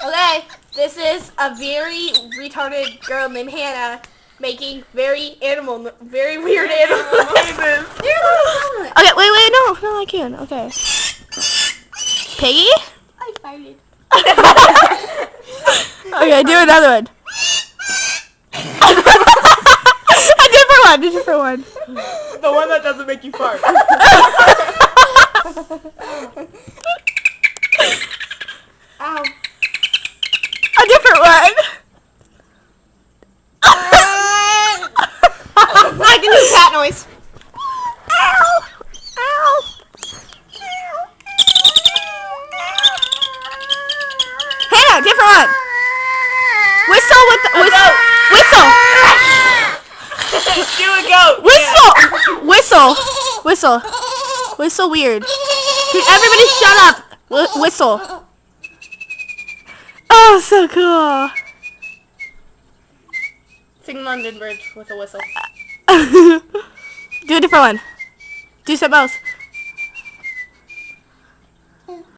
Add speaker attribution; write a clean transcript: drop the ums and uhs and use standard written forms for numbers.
Speaker 1: Okay, this is a very retarded girl named Hannah making very weird animal noises.
Speaker 2: Okay, wait, no, I can. Okay. Piggy?
Speaker 1: I farted.
Speaker 2: Okay, do another one. A different one.
Speaker 1: The one that doesn't make you fart. Ow.
Speaker 2: A different one.
Speaker 1: I can do cat noise.
Speaker 2: Ow! Ow! Hannah, different one. Whistle with the whistle.
Speaker 1: Do a goat.
Speaker 2: Whistle weird. Dude, everybody shut up. Whistle. Oh, so cool.
Speaker 1: Sing London Bridge with a whistle.
Speaker 2: Do a different one. Do something else.